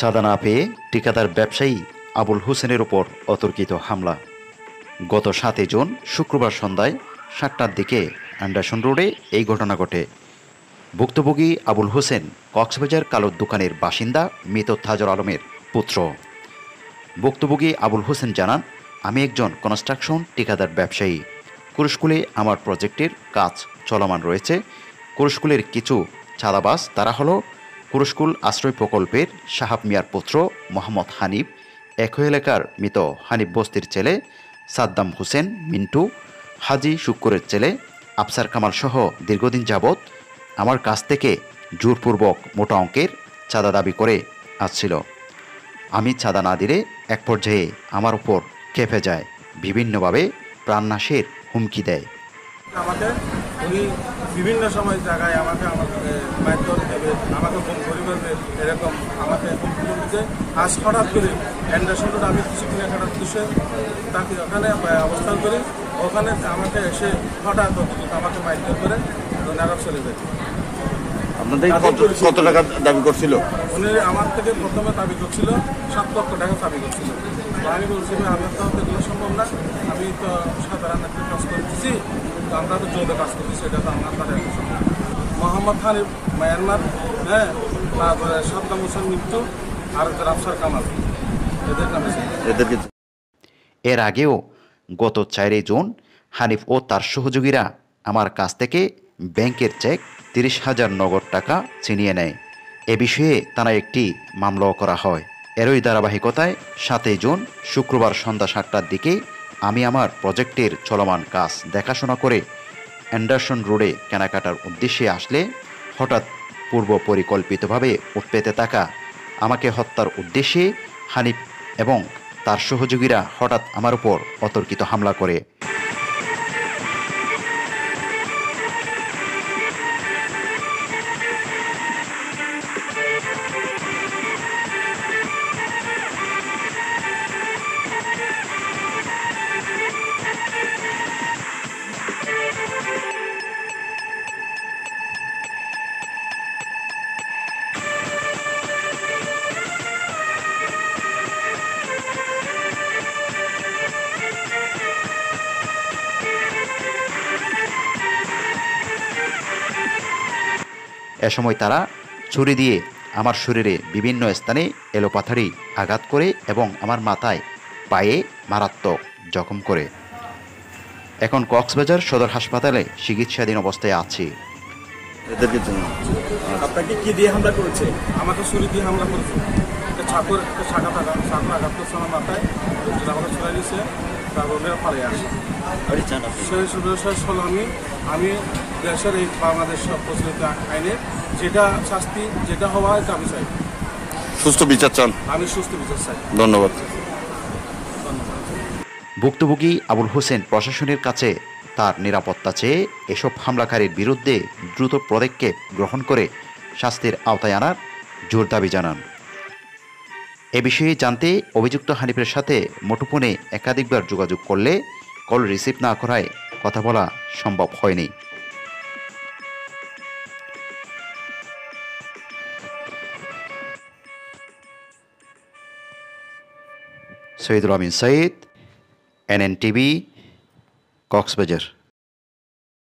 চাঁদা না পেয়ে ঠিকাদার ব্যবসায়ী আবুল হোসেনের ওপর অতর্কিত হামলা। গত 7 জুন শুক্রবার সন্ধ্যায় 7টার দিকে অ্যান্ডারসন রোডে এই ঘটনা ঘটে। ভুক্তভোগী আবুল হোসেন কক্সবাজার কালোর দোকানের বাসিন্দা মৃত তাজুল আলমের পুত্র। ভুক্তভোগী আবুল হোসেন জানান, আমি একজন কনস্ট্রাকশন ঠিকাদার ব্যবসায়ী। কুরুশকুলে আমার প্রজেক্টের কাজ চলমান রয়েছে। কুরুশকুলের কিছু চাঁদাবাজ তারা হলো কুরুশকুল আশ্রয় প্রকল্পের সাহাব মিয়ার পুত্র মোহাম্মদ হানিফ, একই এলাকার মৃত হানিফ বস্তির ছেলে সাদ্দাম হোসেন মিন্টু, হাজি শুক্কুরের ছেলে আফসার কামাল সহ দীর্ঘদিন যাবৎ আমার কাছ থেকে জোরপূর্বক মোটা অঙ্কের চাঁদা দাবি করে আসছিল। আমি চাঁদা না দিলে এক পর্যায়ে আমার উপর খেপে যায়, বিভিন্নভাবে প্রাণনাশের হুমকি দেয়। আমাকে উনি বিভিন্ন সময় জায়গায় আমাকে মারধর দেবে, আমাকে ফোন পরিবারে এরকম আমাকে হুমকি। আজ হঠাৎ করে অ্যান্ডারসন রোড আমি কিছু কেনাকাটার বিষয়ে তাকে ওখানে অবস্থান করি, ওখানে আমাকে এসে হঠাৎ আমাকে মারধর করে নারক চলে যায়। আপনাদের কত টাকা দাবি করছিল? উনি আমার থেকে প্রথমে দাবি করছিল 7 লক্ষ টাকা দাবি করছিল। আমি বলছি আমার তো এগুলো সম্ভব না, আমি তো সাধারণ একটা কাজ করতেছি, আমরা তো জোরে কাজ করতেছি, এটা তো আমার তাদের সম্ভব। মোহাম্মদ হানিফ মায়ানমার, হ্যাঁ, তারপরে সাদ্দাম হোসেন মৃত্যু আর আফসার কামাল, এদের নামে। এর আগেও গত 4 জুন হানিফ ও তার সহযোগীরা আমার কাছ থেকে ব্যাংকের চেক 30,000 নগদ টাকা ছিনিয়ে নেয়। এ বিষয়ে থানায় একটি মামলাও করা হয়। এরই ধারাবাহিকতায় 7 জুন শুক্রবার সন্ধ্যা 7টার দিকে আমি আমার প্রজেক্টের চলমান কাজ দেখাশোনা করে অ্যান্ডারসন রোডে কেনাকাটার উদ্দেশ্যে আসলে হঠাৎ পূর্ব পরিকল্পিতভাবে উৎপেতে থাকা আমাকে হত্যার উদ্দেশ্যে হানিফ এবং তার সহযোগীরা হঠাৎ আমার উপর অতর্কিত হামলা করে। এ সময় তারা ছুরি দিয়ে আমার শরীরে বিভিন্ন স্থানে এলোপাথারি আঘাত করে এবং আমার মাথায় পায়ে মারাত্মক জখম করে। এখন কক্সবাজার সদর হাসপাতালে চিকিৎসাধীন অবস্থায় আছি। আপনাকে কি দিয়ে হামলা করেছে? আমাকে ছুরি দিয়ে হামলা করেছে। ছাগল আঘাত করছে আমার মাথায়, আমাকে ছড়াই দিয়েছে, তারপর পালিয়ে আসে। আমি দেশের এই বাংলাদেশ প্রচলিত আইনে যেটা শাস্তি যেটা হওয়া এটা আমি চাই, সুস্থ বিচার চান। আমি সুস্থ বিচার চাই। ধন্যবাদ। ভুক্তভোগী আবুল হোসেন প্রশাসনের কাছে তার নিরাপত্তা চেয়ে এসব হামলাকারীর বিরুদ্ধে দ্রুত পদক্ষেপ গ্রহণ করে শাস্তির আওতায় আনার জোর দাবি জানান। এ বিষয়ে জানতে অভিযুক্ত হানিফের সাথে মুঠোফোনে একাধিকবার যোগাযোগ করলে কল রিসিভ না করায় কথা বলা সম্ভব হয়নি। সৈয়দুল আমিন সঈদ, NNTV, কক্সবাজার।